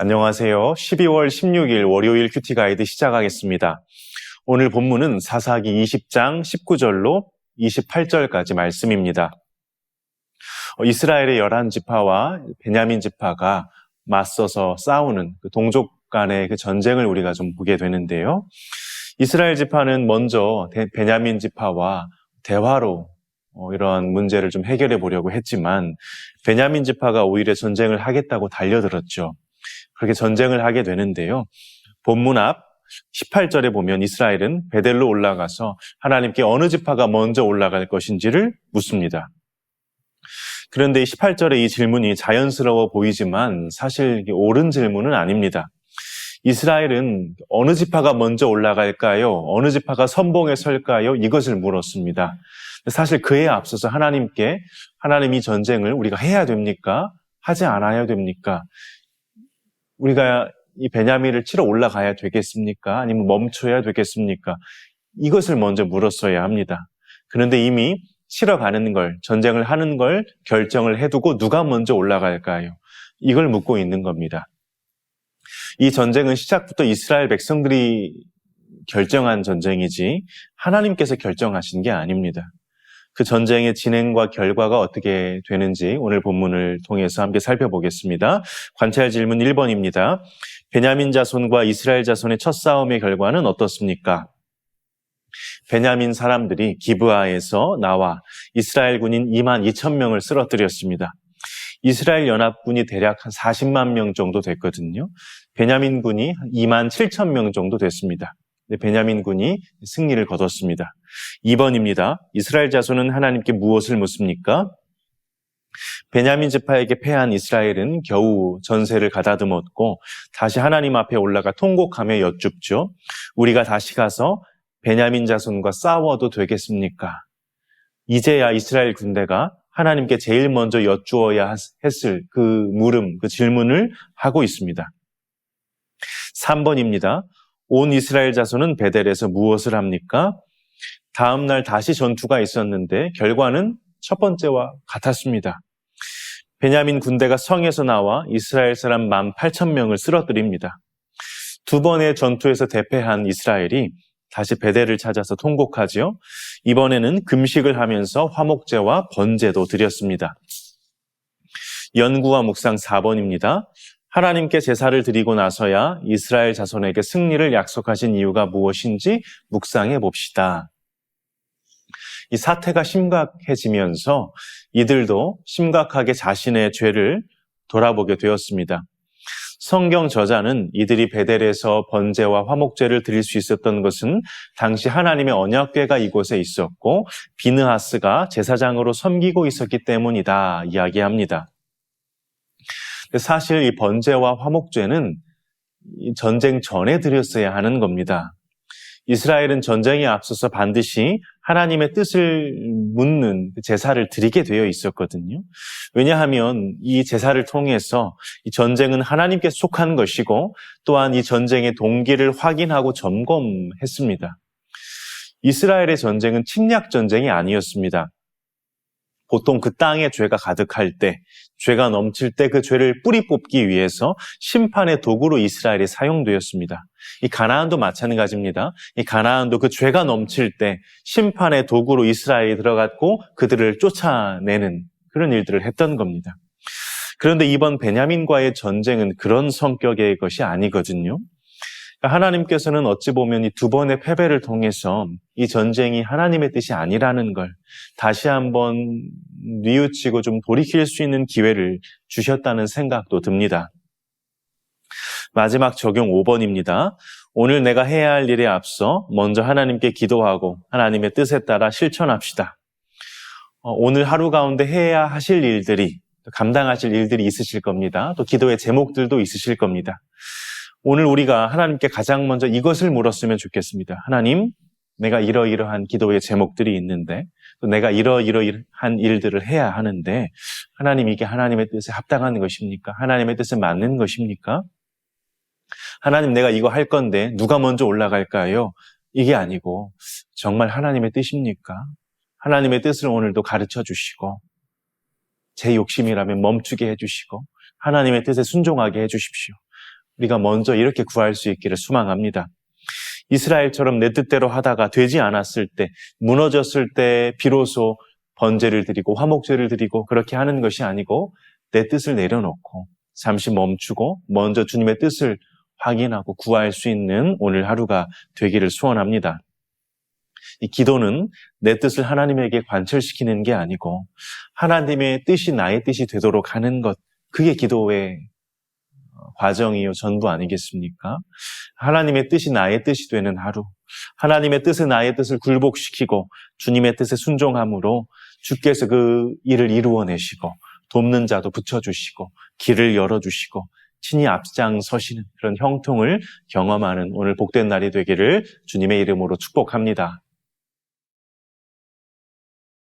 안녕하세요. 12월 16일 월요일 큐티 가이드 시작하겠습니다. 오늘 본문은 사사기 20장 19절로 28절까지 말씀입니다. 이스라엘의 11지파와 베냐민 지파가 맞서서 싸우는 그 동족 간의 그 전쟁을 우리가 좀 보게 되는데요. 이스라엘 지파는 먼저 베냐민 지파와 대화로 이런 문제를 좀 해결해 보려고 했지만 베냐민 지파가 오히려 전쟁을 하겠다고 달려들었죠. 그렇게 전쟁을 하게 되는데요. 본문 앞 18절에 보면 이스라엘은 베델로 올라가서 하나님께 어느 지파가 먼저 올라갈 것인지를 묻습니다. 그런데 18절의 이 질문이 자연스러워 보이지만 사실 옳은 질문은 아닙니다. 이스라엘은 어느 지파가 먼저 올라갈까요? 어느 지파가 선봉에 설까요? 이것을 물었습니다. 사실 그에 앞서서 하나님께 하나님이 전쟁을 우리가 해야 됩니까? 하지 않아야 됩니까? 우리가 이 베냐민을 치러 올라가야 되겠습니까? 아니면 멈춰야 되겠습니까? 이것을 먼저 물었어야 합니다. 그런데 이미 치러 가는 걸, 전쟁을 하는 걸 결정을 해두고 누가 먼저 올라갈까요? 이걸 묻고 있는 겁니다. 이 전쟁은 시작부터 이스라엘 백성들이 결정한 전쟁이지 하나님께서 결정하신 게 아닙니다. 그 전쟁의 진행과 결과가 어떻게 되는지 오늘 본문을 통해서 함께 살펴보겠습니다. 관찰 질문 1번입니다. 베냐민 자손과 이스라엘 자손의 첫 싸움의 결과는 어떻습니까? 베냐민 사람들이 기브아에서 나와 이스라엘 군인 2만 2천 명을 쓰러뜨렸습니다. 이스라엘 연합군이 대략 한 40만 명 정도 됐거든요. 베냐민 군이 2만 7천 명 정도 됐습니다. 베냐민 군이 승리를 거뒀습니다. 2번입니다. 이스라엘 자손은 하나님께 무엇을 묻습니까? 베냐민 지파에게 패한 이스라엘은 겨우 전세를 가다듬었고 다시 하나님 앞에 올라가 통곡하며 여쭙죠. 우리가 다시 가서 베냐민 자손과 싸워도 되겠습니까? 이제야 이스라엘 군대가 하나님께 제일 먼저 여쭈어야 했을 그 물음, 그 질문을 하고 있습니다. 3번입니다. 온 이스라엘 자손은 베델에서 무엇을 합니까? 다음 날 다시 전투가 있었는데 결과는 첫 번째와 같았습니다. 베냐민 군대가 성에서 나와 이스라엘 사람 18,000명을 쓰러뜨립니다. 두 번의 전투에서 대패한 이스라엘이 다시 베델을 찾아서 통곡하지요. 이번에는 금식을 하면서 화목제와 번제도 드렸습니다. 연구와 묵상 4번입니다. 하나님께 제사를 드리고 나서야 이스라엘 자손에게 승리를 약속하신 이유가 무엇인지 묵상해 봅시다. 이 사태가 심각해지면서 이들도 심각하게 자신의 죄를 돌아보게 되었습니다. 성경 저자는 이들이 베델에서 번제와 화목제를 드릴 수 있었던 것은 당시 하나님의 언약궤가 이곳에 있었고 비느하스가 제사장으로 섬기고 있었기 때문이다 이야기합니다. 사실 이 번제와 화목제는 전쟁 전에 드렸어야 하는 겁니다. 이스라엘은 전쟁에 앞서서 반드시 하나님의 뜻을 묻는 제사를 드리게 되어 있었거든요. 왜냐하면 이 제사를 통해서 이 전쟁은 하나님께 속한 것이고 또한 이 전쟁의 동기를 확인하고 점검했습니다. 이스라엘의 전쟁은 침략 전쟁이 아니었습니다. 보통 그 땅에 죄가 가득할 때, 죄가 넘칠 때 그 죄를 뿌리 뽑기 위해서 심판의 도구로 이스라엘이 사용되었습니다. 이 가나안도 마찬가지입니다. 이 가나안도 그 죄가 넘칠 때 심판의 도구로 이스라엘이 들어갔고 그들을 쫓아내는 그런 일들을 했던 겁니다. 그런데 이번 베냐민과의 전쟁은 그런 성격의 것이 아니거든요. 하나님께서는 어찌 보면 이 두 번의 패배를 통해서 이 전쟁이 하나님의 뜻이 아니라는 걸 다시 한번 뉘우치고 좀 돌이킬 수 있는 기회를 주셨다는 생각도 듭니다. 마지막 적용 5번입니다. 오늘 내가 해야 할 일에 앞서 먼저 하나님께 기도하고 하나님의 뜻에 따라 실천합시다. 오늘 하루 가운데 해야 하실 일들이, 감당하실 일들이 있으실 겁니다. 또 기도의 제목들도 있으실 겁니다. 오늘 우리가 하나님께 가장 먼저 이것을 물었으면 좋겠습니다. 하나님, 내가 이러이러한 기도의 제목들이 있는데 또 내가 이러이러한 일들을 해야 하는데 하나님 이게 하나님의 뜻에 합당한 것입니까? 하나님의 뜻에 맞는 것입니까? 하나님 내가 이거 할 건데 누가 먼저 올라갈까요? 이게 아니고 정말 하나님의 뜻입니까? 하나님의 뜻을 오늘도 가르쳐 주시고 제 욕심이라면 멈추게 해주시고 하나님의 뜻에 순종하게 해주십시오. 우리가 먼저 이렇게 구할 수 있기를 소망합니다. 이스라엘처럼 내 뜻대로 하다가 되지 않았을 때, 무너졌을 때 비로소 번제를 드리고 화목제를 드리고 그렇게 하는 것이 아니고 내 뜻을 내려놓고 잠시 멈추고 먼저 주님의 뜻을 확인하고 구할 수 있는 오늘 하루가 되기를 소원합니다. 이 기도는 내 뜻을 하나님에게 관철시키는 게 아니고 하나님의 뜻이 나의 뜻이 되도록 하는 것, 그게 기도의 과정이요 전부 아니겠습니까? 하나님의 뜻이 나의 뜻이 되는 하루, 하나님의 뜻은 나의 뜻을 굴복시키고 주님의 뜻에 순종함으로 주께서 그 일을 이루어내시고 돕는 자도 붙여주시고 길을 열어주시고 친히 앞장서시는 그런 형통을 경험하는 오늘 복된 날이 되기를 주님의 이름으로 축복합니다.